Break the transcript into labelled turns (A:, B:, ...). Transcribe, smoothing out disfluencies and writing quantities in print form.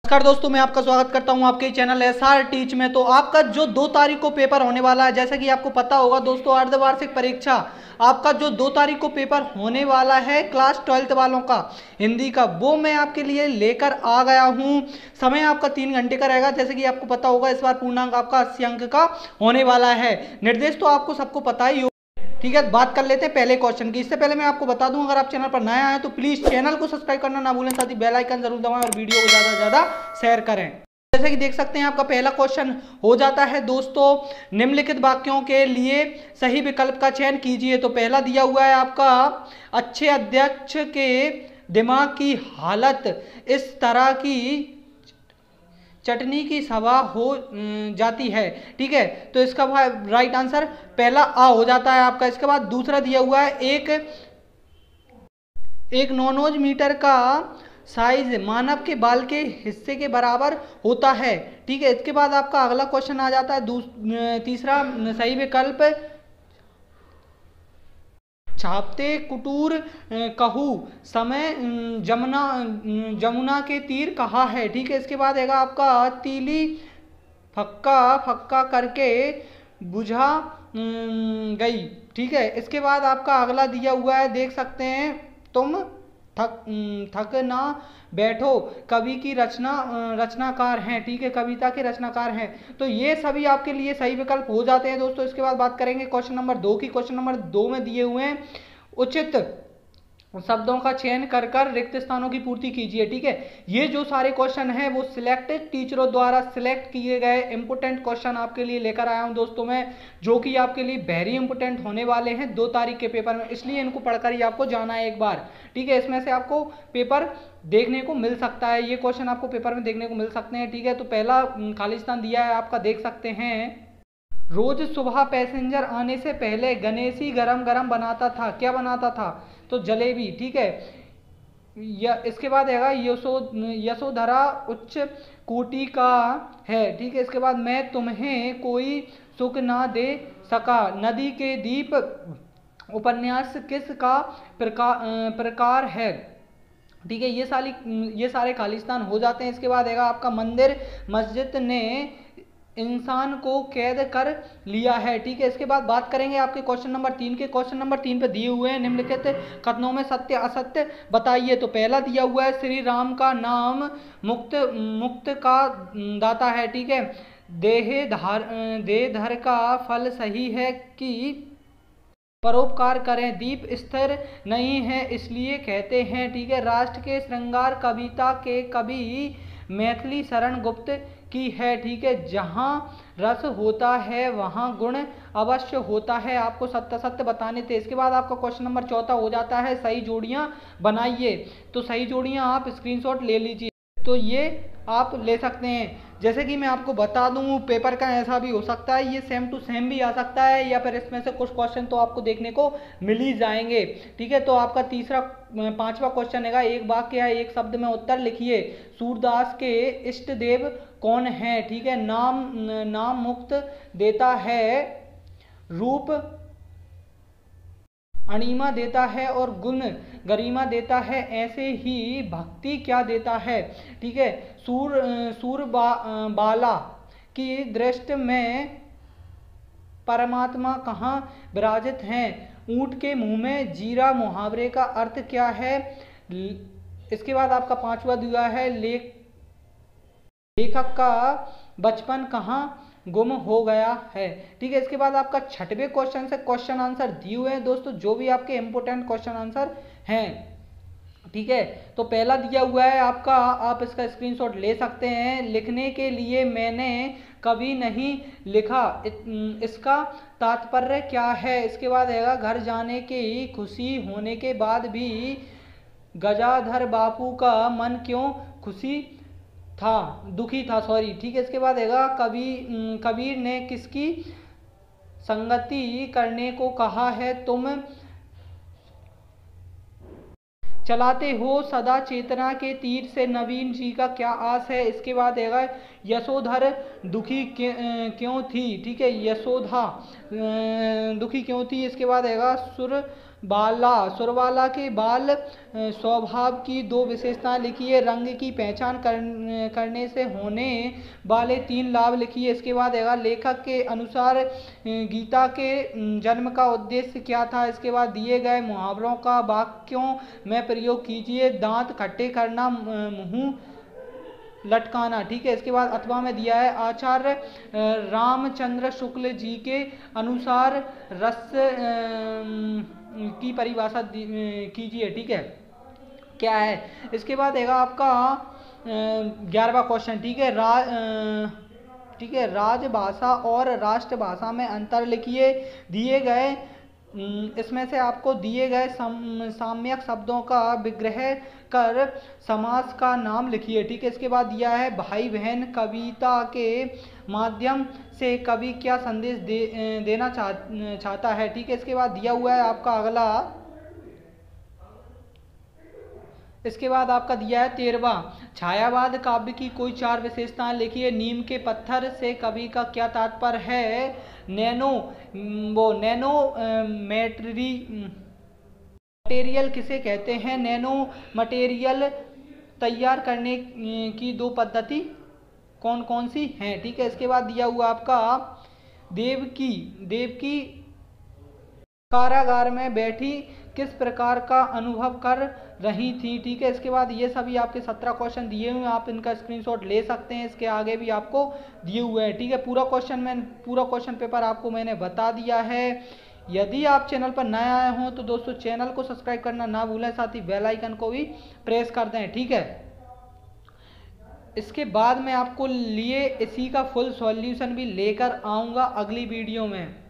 A: नमस्कार दोस्तों, मैं आपका स्वागत करता हूं आपके चैनल एसआर टीच में। तो आपका जो 2 तारीख को पेपर होने वाला है, जैसा कि आपको पता होगा दोस्तों, अर्धवार्षिक परीक्षा आपका जो 2 तारीख को पेपर होने वाला है क्लास 12th वालों का हिंदी का, वो मैं आपके लिए लेकर आ गया हूं। समय आपका 3 घंटे का रहेगा। जैसे कि आपको पता होगा इस बार पूर्णांक आपका 80 अंक का होने वाला है। निर्देश तो आपको सबको पता ही हो। ठीक है, बात कर लेते हैं पहले क्वेश्चन की। इससे पहले मैं आपको बता दूं, अगर आप चैनल पर नए आए तो प्लीज चैनल को सब्सक्राइब करना ना भूलें, साथ ही बेल आइकन जरूर दबाएं और वीडियो को ज्यादा से ज्यादा शेयर करें। जैसे कि देख सकते हैं आपका पहला क्वेश्चन हो जाता है दोस्तों, निम्नलिखित वाक्यों के लिए सही विकल्प का चयन कीजिए। तो पहला दिया हुआ है आपका, अच्छे अध्यक्ष के दिमाग की हालत इस तरह की चटनी की सभा हो जाती है। ठीक है, तो इसका राइट आंसर पहला आ हो जाता है आपका। इसके बाद दूसरा दिया हुआ है, एक नौनोज मीटर का साइज मानव के बाल के हिस्से के बराबर होता है। ठीक है, इसके बाद आपका अगला क्वेश्चन आ जाता है तीसरा सही विकल्प, छापते कुटूर कहू समय जमुना के तीर कहा है। ठीक है, इसके बाद आएगा आपका, तीली फक्का फक्का करके बुझा गई। ठीक है, इसके बाद आपका अगला दिया हुआ है, देख सकते हैं, तुम थक ना बैठो कवि की रचनाकार हैं। ठीक है, कविता के रचनाकार हैं। तो ये सभी आपके लिए सही विकल्प हो जाते हैं दोस्तों। इसके बाद बात करेंगे क्वेश्चन नंबर 2 की। क्वेश्चन नंबर 2 में दिए हुए हैं, उचित शब्दों का चयन कर कर रिक्त स्थानों की पूर्ति कीजिए। ठीक है, ये जो सारे क्वेश्चन हैं वो सिलेक्टेड टीचरों द्वारा सिलेक्ट किए गए इंपोर्टेंट क्वेश्चन आपके लिए लेकर आया हूं दोस्तों मैं, जो कि आपके लिए वेरी इंपोर्टेंट होने वाले हैं 2 तारीख के पेपर में, इसलिए इनको पढ़कर ही आपको जाना है एक बार। ठीक है, इसमें से आपको पेपर देखने को मिल सकता है, ये क्वेश्चन आपको पेपर में देखने को मिल सकते हैं। ठीक है, तो पहला खालिस्तान दिया है आपका, देख सकते हैं, रोज सुबह पैसेंजर आने से पहले गणेशी गरम गरम बनाता था। क्या बनाता था? तो जलेबी। ठीक है, इसके बाद आएगा, यशोधरा उच्च कोटि का है। ठीक है, इसके बाद, मैं तुम्हें कोई सुख ना दे सका, नदी के दीप उपन्यास किस का प्रकार है। ठीक है, ये सारे खालिस्तान हो जाते हैं। इसके बाद आएगा आपका, मंदिर मस्जिद ने इंसान को कैद कर लिया है। ठीक है, इसके बाद बात करेंगे आपके क्वेश्चन नंबर 3 के। क्वेश्चन नंबर 3 पे दिए हुए हैं, निम्नलिखित कथनों में सत्य असत्य बताइए। तो पहला दिया हुआ है, श्री राम का नाम मुक्त का दाता है। ठीक है, देह धर का फल सही है कि परोपकार करें, दीप स्थिर नहीं है इसलिए कहते हैं। ठीक है, राष्ट्र के श्रृंगार कविता के कवि मैथिली शरण गुप्त की है। ठीक है, जहाँ रस होता है वहाँ गुण अवश्य होता है, आपको सत्य सत्य बताने थे। इसके बाद आपका क्वेश्चन नंबर 4 हो जाता है, सही जोड़ियाँ बनाइए। तो सही जोड़ियाँ आप स्क्रीनशॉट ले लीजिए, तो ये आप ले सकते हैं। जैसे कि मैं आपको बता दूं, पेपर का ऐसा भी हो सकता है, ये सेम टू सेम भी आ सकता है, या फिर इसमें से कुछ क्वेश्चन तो आपको देखने को मिल ही जाएंगे। ठीक है, तो आपका 5वां क्वेश्चन है, एक वाक्य है, एक शब्द में उत्तर लिखिए। सूरदास के इष्ट देव कौन है? ठीक है, नाम मुक्त देता है, रूप अणिमा देता है और गुण गरिमा देता है, ऐसे ही भक्ति क्या देता है। ठीक है, बाला की दृष्टि में परमात्मा कहाँ विराजित हैं? ऊंट के मुंह में जीरा मुहावरे का अर्थ क्या है? इसके बाद आपका 5वां दिया है, लेखक का बचपन कहाँ गुम हो गया है। ठीक है, इसके बाद आपका 6वें क्वेश्चन से क्वेश्चन आंसर दिए हुए हैं दोस्तों, जो भी आपके इंपोर्टेंट क्वेश्चन आंसर हैं। ठीक है, तो पहला दिया हुआ है आपका, आप इसका स्क्रीनशॉट ले सकते हैं, लिखने के लिए मैंने कभी नहीं लिखा, इसका तात्पर्य क्या है। इसके बाद आएगा, घर जाने की खुशी होने के बाद भी गजाधर बापू का मन क्यों दुखी था, सॉरी। ठीक है, इसके बाद आएगा, कबीर ने किसकी संगति करने को कहा है? तुम चलाते हो सदा चेतना के तीर से, नवीन जी का क्या आस है। इसके बाद आएगा यशोधर दुखी क्यों थी। ठीक है, यशोधा दुखी क्यों थी। इसके बाद आएगा बाला सुरबाला के बाल स्वभाव की दो विशेषताएं लिखिए। रंग की पहचान करने से होने वाले 3 लाभ लिखिए। इसके बाद है लेखक के अनुसार गीता के जन्म का उद्देश्य क्या था। इसके बाद दिए गए मुहावरों का वाक्यों में प्रयोग कीजिए। दांत खट्टे करना, मुंह लटकाना, ठीक है। इसके बाद अथवा में दिया है आचार्य रामचंद्र शुक्ल जी के अनुसार रस की परिभाषा कीजिए, ठीक है, क्या है। इसके बाद है आपका 11वां क्वेश्चन, ठीक है। ठीक है, राजभाषा और राष्ट्रभाषा में अंतर लिखिए। दिए गए इसमें से आपको दिए गए साम्यक शब्दों का विग्रह कर समास का नाम लिखिए, ठीक है। इसके बाद दिया है भाई बहन कविता के माध्यम से कवि क्या संदेश देना चाहता है, ठीक है। इसके बाद दिया हुआ है आपका अगला, इसके बाद आपका दिया है 13वां, छायावाद काव्य की कोई 4 विशेषताएं लिखिए। नीम के पत्थर से कवि का क्या तात्पर्य है। नैनो मटेरियल किसे कहते हैं। नैनो मटेरियल तैयार करने की 2 पद्धति कौन कौन सी हैं, ठीक है। इसके बाद दिया हुआ आपका देवकी कारागार में बैठी किस प्रकार का अनुभव कर रही थी, ठीक है। इसके बाद ये सभी आपके 17 क्वेश्चन दिए हुए हैं, आप इनका स्क्रीनशॉट ले सकते हैं। इसके आगे भी आपको दिए हुए हैं, ठीक है। पूरा क्वेश्चन पेपर आपको मैंने बता दिया है। यदि आप चैनल पर नए आए हों तो दोस्तों चैनल को सब्सक्राइब करना ना भूलें, साथ ही बेल आइकन को भी प्रेस कर दें, ठीक है। इसके बाद मैं आपको लिए इसी का फुल सॉल्यूशन भी लेकर आऊँगा अगली वीडियो में।